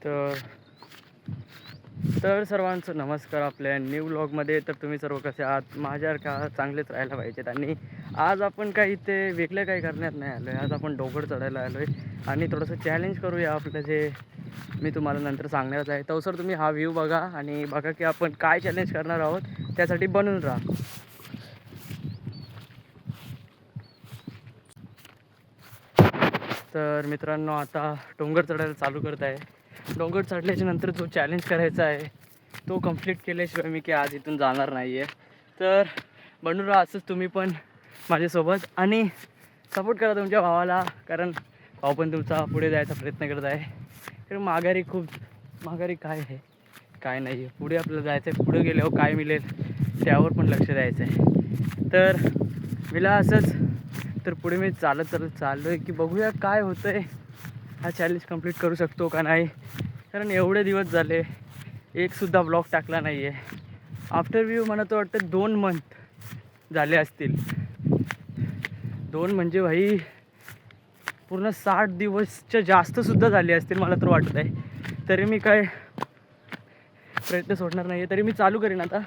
तर तर सर्वांचं नमस्कार आपल्या न्यू व्लॉगमध्ये. तर तुम्ही सर्व कसे आहात? माझ्यासारखा चांगलेच राहायला पाहिजेत. आणि आज आपण काही ते वेगळं काही करण्यात नाही आलो आहे. आज आपण डोंगर चढायला आलो आहे आणि थोडंसं चॅलेंज करूया. आपलं जे मी तुम्हाला नंतर सांगणारच आहे. तर सर तुम्ही हा व्ह्यू बघा आणि बघा की आपण काय चॅलेंज करणार आहोत, त्यासाठी बनून राहा. तर मित्रांनो, आता डोंगर चढायला चालू करत आहे. डोंगर चढल्याच्या नंतर जो चॅलेंज करायचा आहे तो कंप्लीट केल्याशिवाय मी की आज इथून जाणार नाही आहे. तर बनून राहा असंच तुम्ही पण माझ्यासोबत आणि सपोर्ट करा तुमच्या भावाला, कारण भाऊ पण तुमचा पुढे जायचा प्रयत्न करत आहे. कारण माघारी काय आहे काय नाही आहे, पुढे आपल्याला जायचं आहे. पुढे गेल्यावर काय मिळेल त्यावर पण लक्ष द्यायचं आहे. तर मला असंच तर पुढे मी चालत चाललो आहे की बघूया काय होतं आहे, हा चॅलेंज कंप्लीट करू शकतो का नाही. कारण एवढे दिवस झाले एकसुद्धा ब्लॉग टाकला नाही आहे. आफ्टर व्ह्यू मला तर वाटतं 2 मंथ झाले असतील. 2 म्हणजे भाई पूर्ण 60 दिवसच्या जास्तसुद्धा झाले असतील मला तर वाटत आहे. तरी मी काय प्रयत्न सोडणार नाही आहे. तरी मी चालू करीन आता,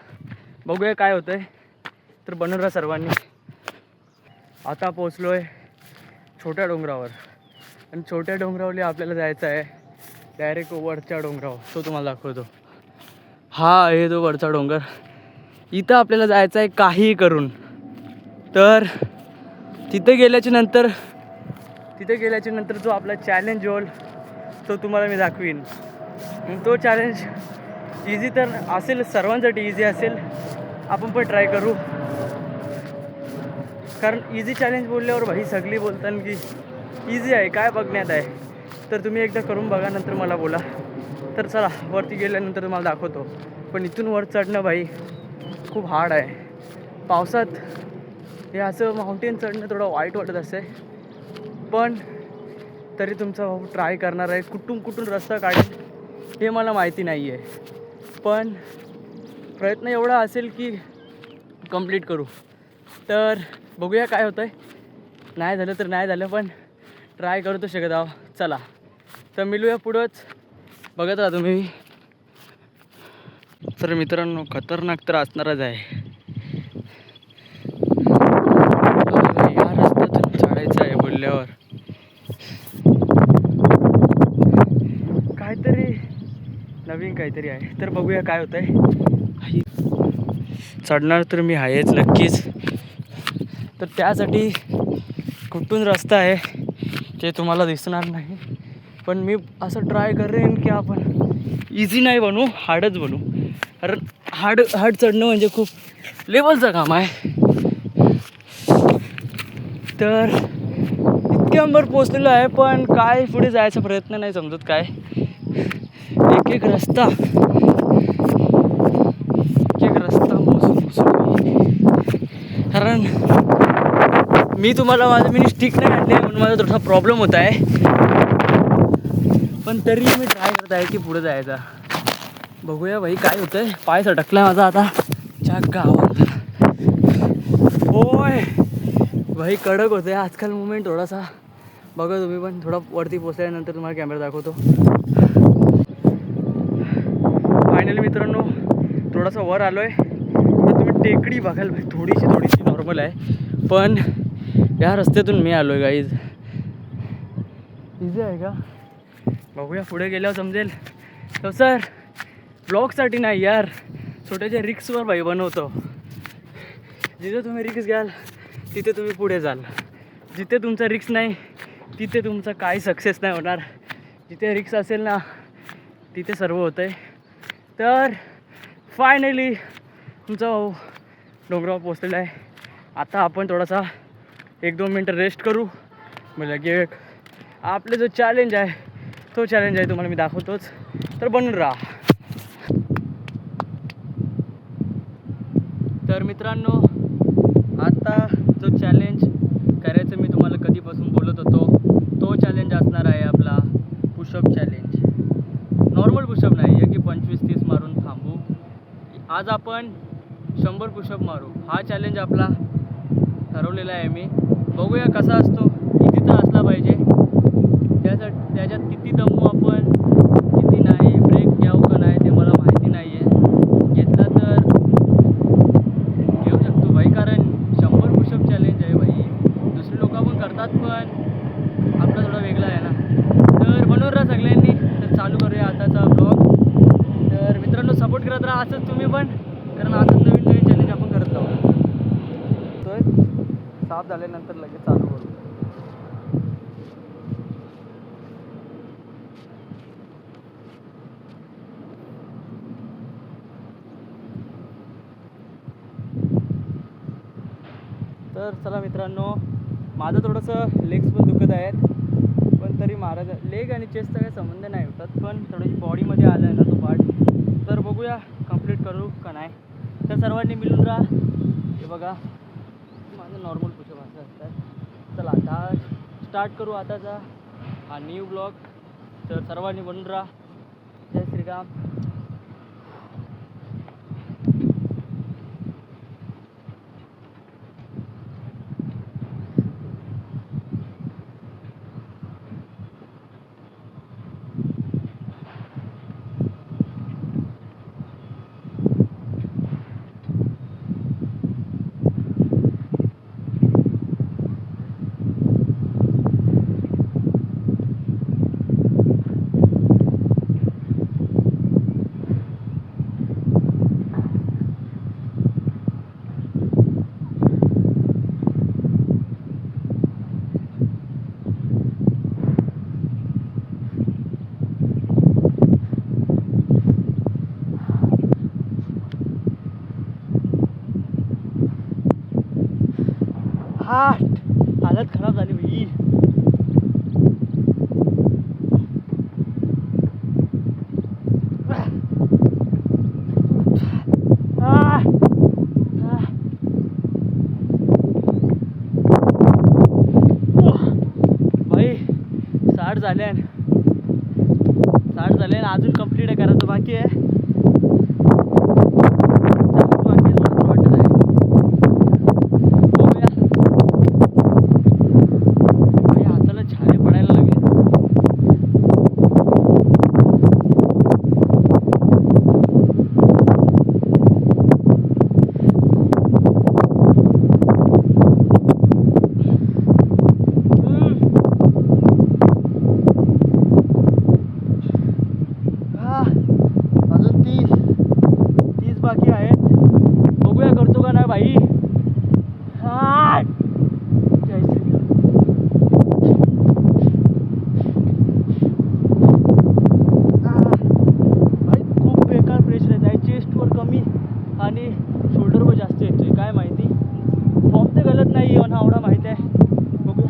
बघूया काय होतं आहे. तर बनून राहा सर्वांनी. आता पोचलो आहे छोट्या डोंगरावर आणि छोट्या डोंगरावरली आपल्याला जायचं आहे डायरेक्ट वरच्या डोंगरावर. तो तुम्हाला दाखवतो. हा आहे तो वरचा डोंगर. इथं आपल्याला जायचं आहे काहीही करून. तर तिथे गेल्याच्या नंतर जो आपला चॅलेंज होईल तो तुम्हाला मी दाखवीन. तो चॅलेंज इझी तर असेल, सर्वांसाठी इझी असेल. आपण पण ट्राय करू. कारण इझी चॅलेंज बोलल्यावर भाई सगळी बोलतात की इझी आहे, काय बघण्यात आहे. तर तुम्ही एकदा करून बघा, नंतर मला बोला. तर चला वरती गेल्यानंतर तुम्हाला दाखवतो. पण इथून वर चढणं भाई खूप हार्ड आहे. पावसात हे असं माउंटेन चढणं थोडं वाईट वाटत असे. पण तरी तुमचा भाऊ ट्राय करणार आहे. कुठून रस्ता काढेल हे मला माहिती नाही आहे, पण प्रयत्न एवढा असेल की कंप्लीट करू. तर बघूया काय होतं आहे. नाही झालं तर नाही झालं, पण ट्राय करू तर शकत आहो. चला तर मिळूया पुढंच, बघत राहा तुम्ही. तर मित्रांनो, खतरनाक तर असणारच आहे. या रस्त्यातून चढायचं आहे बोलल्यावर काहीतरी नवीन काहीतरी आहे. तर बघूया काय होतं आहे. चढणार तर मी आहेच नक्कीच. तर त्यासाठी कुठून रस्ता आहे ते तुम्हाला दिसणार नाही, पण मी असं ट्राय करेन की आपण इझी नाही बनवू, हार्डच बनवू. कारण हार्ड चढणं म्हणजे खूप लेवलचं काम आहे. तर इतक्यावर पोचलेलो आहे, पण काय पुढे जायचा प्रयत्न नाही समजत. काय एक रस्ता मोजून कारण मी तुम्हाला मी स्टिक नाही आणले म्हणून माझा थोडासा प्रॉब्लेम होत आहे. पण तरी मी ट्राय करत आहे की पुढे जायचा. बघूया भाई काय होतं आहे. पाय सटकला माझा आता च्या गावात. होय भाई कडक होतं आहे आजकाल मुवमेंट थोडासा. बघा तुम्ही पण. थोडा वरती पोचल्यानंतर तुम्हाला कॅमेरा दाखवतो. फायनली मित्रांनो थोडासा वर आलो आहे. तर तुम्ही टेकडी बघाल भाई, थोडीशी नॉर्मल आहे, पण या रस्त्यातून मी आलो आहे गाईज. इझी आहे का बघूया, पुढे गेल्यावर समजेल. तर सर ब्लॉगसाठी नाही यार, छोट्याच्या रिक्सवर भाई बनवतो. जिथे तुम्ही रिक्स घ्याल तिथे तुम्ही पुढे जाल. जिथे तुमचा रिक्स नाही तिथे तुमचा काही सक्सेस नाही होणार. जिथे रिक्स असेल ना तिथे सर्व होतं आहे. तर फायनली तुमचा भाऊ डोंगरावर पोचलेला आहे. आता आपण थोडासा 1-2 मिनटं रेस्ट करू. मग लगे आपले जो चॅलेंज आहे तो चॅलेंज आहे तुम्हाला मी दाखवतोच. तर बनून राहा. तर मित्रांनो, आता जो चॅलेंज करायचं मी तुम्हाला कधीपासून बोलत होतो तो चॅलेंज असणार आहे आपला पुशअप चॅलेंज. नॉर्मल पुशअप नाही आहे की 25-30 मारून थांबू. आज आपण 100 पुशअप मारू. हा चॅलेंज आपला ठरवलेला आहे मी. बघूया कसा असतो. इझी तर असला पाहिजे. त्याच्यात किती दमू आपण किती असंच तुम्ही पण, कारण असंच नवीन नवीन चॅलेंज आपण करत राहू. तर साफ झाल्यानंतर लगेच चालू करू. तर चला मित्रांनो, माझं थोडंसं लेग्स पण दुखत आहेत, पण तरी महाराज लेग आणि चेस्टचा काही संबंध नाही होतात, पण थोडीशी बॉडीमध्ये आलं आहे ना तो पार्ट. तर बघूया कंप्लीट करू का नाही. तर सर्वांनी मिळून राहा. हे बघा माझं नॉर्मल पुशअप असं असतात. चला आता स्टार्ट करू आताचा हा न्यू ब्लॉग. तर सर्वांनी बनून राहा. जय श्रीराम. हा हालत खराब झाली भाई. भाई 60 झाले अजून कंप्लीट आहे करायचं बाकी आहे. बाकी आहेत, बघूया करतो का नाही भाई. भाई खूप बेकार प्रेशर येत आहे, चेस्टवर कमी आणि शोल्डरवर जास्त येतोय. काय माहिती, फॉर्म तर गलत नाही आहे एवढा माहिती आहे. बघूया.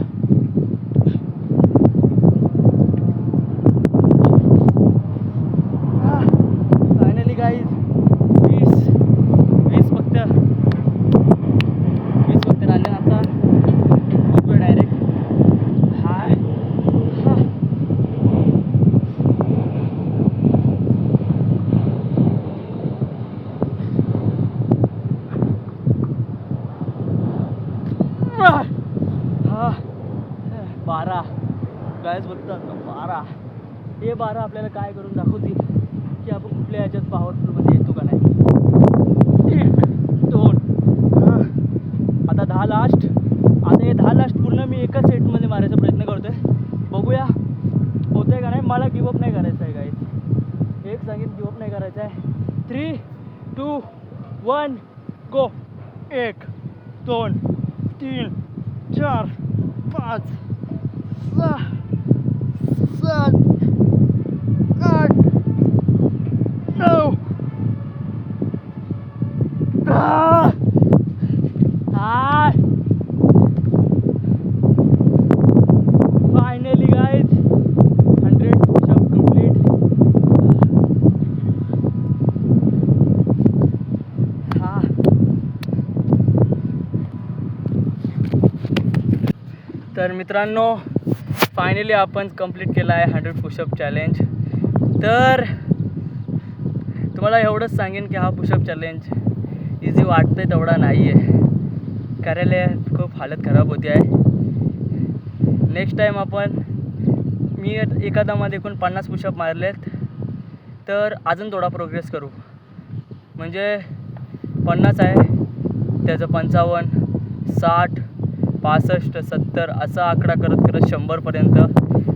फायनली गाईज 20 फक्त राहिले. आता बघूया डायरेक्ट. हा 12 गायज बघतात 12. हे 12 आपल्याला काय करून दाखवतील की आपण कुठल्या ह्याच्यात पॉवरफुलमध्ये येतो का नाही. 1 2 आता 10 लास्ट. आता हे 10 लास्ट पूर्ण मी एकाच सेटमध्ये मारायचा प्रयत्न करतोय. बघूया होतंय का नाही. मला गिवअप नाही करायचं आहे गाईज, एक सांगेन गिवअप नाही करायचं आहे. 3 2 1 गो. 1 2 3 4 5 6 7 8 9 10. Finally guys 100 push up complete. तर मित्रांनो फायनली आपण कंप्लीट केला आहे 100 पुशअप चॅलेंज. तर तुम्हाला एवढंच सांगेन की हा पुशअप चॅलेंज इझी वाटतंय तेवढा नाही आहे. करायला खूप हालत खराब होती आहे. नेक्स्ट टाईम आपण मी एखादामध्ये एकूण 50 पुशअप मारलेत, तर अजून थोडा प्रोग्रेस करू. म्हणजे 50 आहे त्याचं 55 60 65 70 असा आकडा करत करत 100पर्यंत,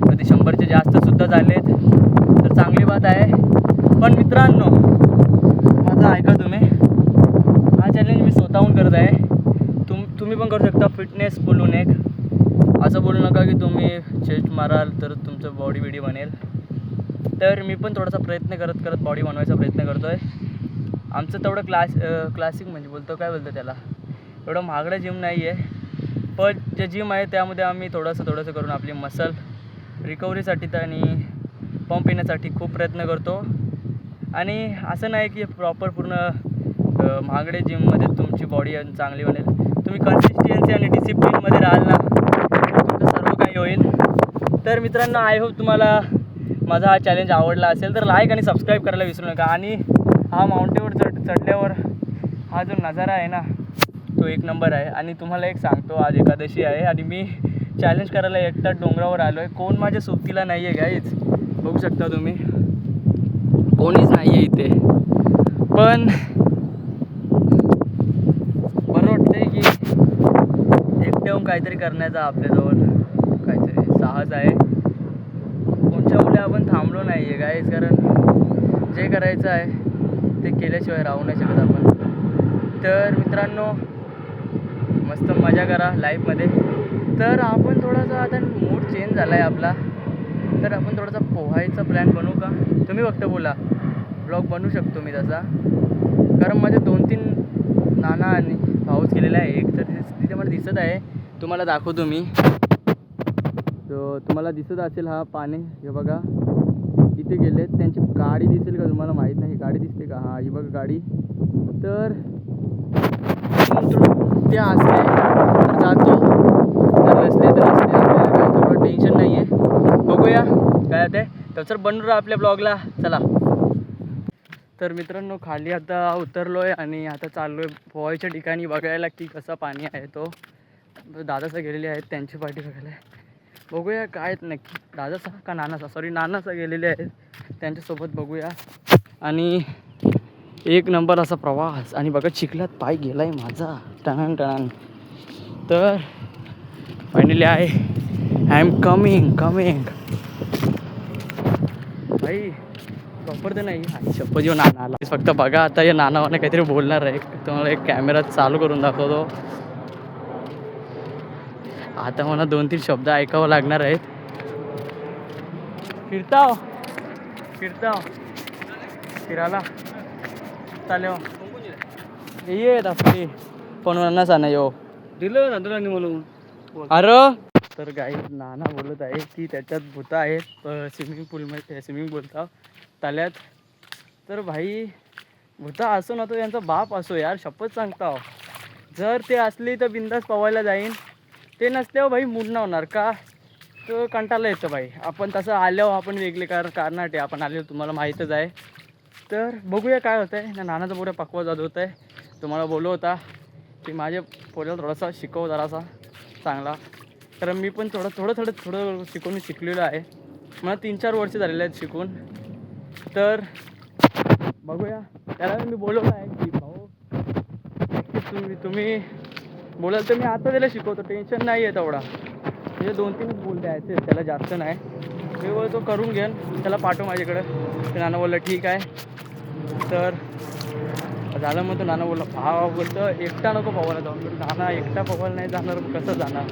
कधी 100चे जास्तसुद्धा झालेत तर चांगली बात आहे. पण मित्रांनो माझं माराल तर तुमचं बॉडी बिडी बनेल. तर मी पण थोडासा प्रयत्न करत करत बॉडी बनवायचा प्रयत्न करतो आहे. आमचं तेवढं क्लासिक म्हणजे काय बोलतो त्याला, एवढं महागडं जिम नाही आहे, पण जे जिम आहे त्यामध्ये आम्ही थोडंसं करून आपली मसल रिकव्हरीसाठी आणि पंप येण्यासाठी खूप प्रयत्न करतो. आणि असं नाही की प्रॉपर पूर्ण महागडे जिममध्ये तुमची बॉडी चांगली बनेल. तुम्ही कन्सिस्टन्सी आणि डिसिप्लिनमध्ये राहाल ना तर तुमचं सर्व काही होईल. तर मित्रांनो, आय होप तुम्हाला माझा हा चॅलेंज आवडला असेल तर लाईक आणि सबस्क्राईब करायला विसरू नका. आणि हा माउंटेनवर चढल्यावर हा जो नजारा आहे ना तो एक नंबर आहे. आणि तुम्हाला एक सांगतो, आज एकादशी आहे आणि मी चॅलेंज करायला एकटा डोंगरावर आलो आहे. कोण माझ्या सोबतीला नाही आहे गाईज, बघू शकता तुम्ही, कोणीच नाही आहे इथे. पण बरं वाटतंय की एकटे होऊन काहीतरी करण्याचा आपल्याजवळ काहीतरी साहस आहे. कोणच्यामुळे आपण थांबलो नाही आहे गाईज, कारण जे करायचं आहे ते केल्याशिवाय राहू नाही शकत आपण. तर मित्रांनो, मस्त मजा करा लाईफमध्ये. तर आपण थोडासा आता मूड चेंज झाला आहे आपला, तर आपण थोडासा पोहायचा प्लॅन बनवू का? तुम्ही फक्त बोला, ब्लॉग बनवू शकतो मी तसा. कारण माझे 2-3 नाना आणि भाऊच केलेला आहे. एक तर तिथे मला दिसत आहे, तुम्हाला दाखवतो मी. तो तुम्हाला दिसत असेल हा पाणी, हे बघा इथे गेले. त्यांची गाडी दिसेल का तुम्हाला माहीत नाही, गाडी दिसते का? हां, ही बघा गाडी. तर ते असले तर जातो, जर नसले तर असले. आपल्याला काही थोडं टेन्शन नाही आहे. बघूया काय होतं आहे. तर सर बनून राहा आपल्या ब्लॉगला, चला. तर मित्रांनो, खाली आता उतरलो आहे आणि आता चाललो आहे पोहायच्या ठिकाणी बघायला की कसं पाणी आहे. तो दादासा गेलेले आहेत त्यांची पाठी बघायला. बघूया काय नक्की, दादासा का नानासा, सॉरी नानासा गेलेले आहेत, त्यांच्यासोबत बघूया. आणि एक नंबर असा प्रवास. आणि बघा चिखलात पाय गेला आहे माझा टणान. तर फायनली आय एम कमिंग भाई. प्रॉपर तर नाही शपथ येऊ नाना आला. फक्त बघा आता या नानावाने काहीतरी बोलणार आहे, तुम्हाला एक कॅमेरा चालू करून दाखवतो. आता मला 2-3 शब्द ऐकावं लागणार आहेत. फिरताव फिरायला चालेल येत आपली पण नाना नाही हो दिलं ना म्हणून. अरे तर गाई नाना बोलत आहे की त्याच्यात भूत आहेत स्विमिंग बोलता तल्यात. तर भाई भूता असो ना तो यांचा बाप असो यार, शपथ सांगता, जर ते असली तर बिंदास पवायला जाईन, ते नसल्यावर भाई मूड ना होणार का, तर कंटाळा येतं भाई. आपण तसं आल्यावर आपण वेगळे कारणाटे आपण आले, तुम्हाला माहीतच आहे. तर बघूया काय होतं आहे. नानाचा पुढे पक्वा जात होत आहे. तुम्हाला बोललो होता की माझ्या पोऱ्याला थोडासा शिकव जरासा चांगला, कारण मी पण थोडं शिकलेलो आहे. मला 3-4 वर्ष झालेले आहेत शिकून. तर बघूया, त्याला मी बोलवलं आहे की भाऊ तुम्ही बोलाल तर मी आता त्याला शिकवतो, टेन्शन नाही आहे तेवढा. म्हणजे 2-3 बोल द्यायचे त्याला, जास्त नाही. मी बोलतो करून घेन, त्याला पाठव माझ्याकडं. ते नाना बोललं ठीक आहे. तर झालं मग तो नाना बोलला भाव बोलतं एकटा नको पोहायला जाऊन. नाना एकटा पोहायला नाही जाणार, कसं जाणार,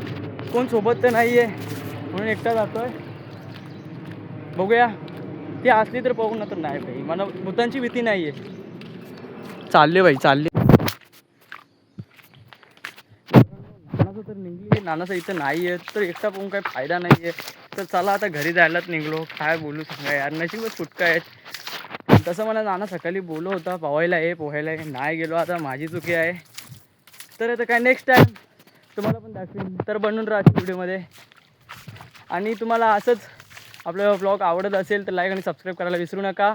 कोण सोबत तर नाही आहे, म्हणून एकटा जातो आहे. बघूया ती असली तर पाहू ना तर नाही भाई, मला भूतांची भीती नाही आहे. चालले भाई चालले. नानाचं तर निघली, नानाचं इथं नाही आहे, तर एकटा पाहून काही फायदा नाही आहे. तर चला आता घरी जायलाच निघलो, काय बोलू सांगा यार, नशीबच फुटका आहेत. तसं मला नाना सकाळी बोललो होता पोहायला नाही गेलो, आता माझी चुकी आहे. तर आता काय नेक्स्ट टाईम तुम्हाला पण दाखवेन. तर बनून राहा व्हिडिओमध्ये. आणि तुम्हाला असंच आपलं ब्लॉग आवडत असेल तर लाईक आणि सबस्क्राईब करायला विसरू नका.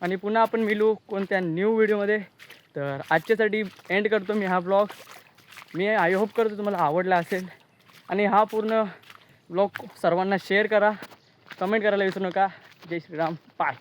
आणि पुन्हा आपण मिळू कोणत्या न्यू व्हिडिओमध्ये. तर आजच्यासाठी एंड करतो मी हा ब्लॉग. मी आय होप करतो तुम्हाला आवडला असेल. आणि हा पूर्ण ब्लॉग सर्वांना शेअर करा, कमेंट करायला विसरू नका. जय श्रीराम, बाय.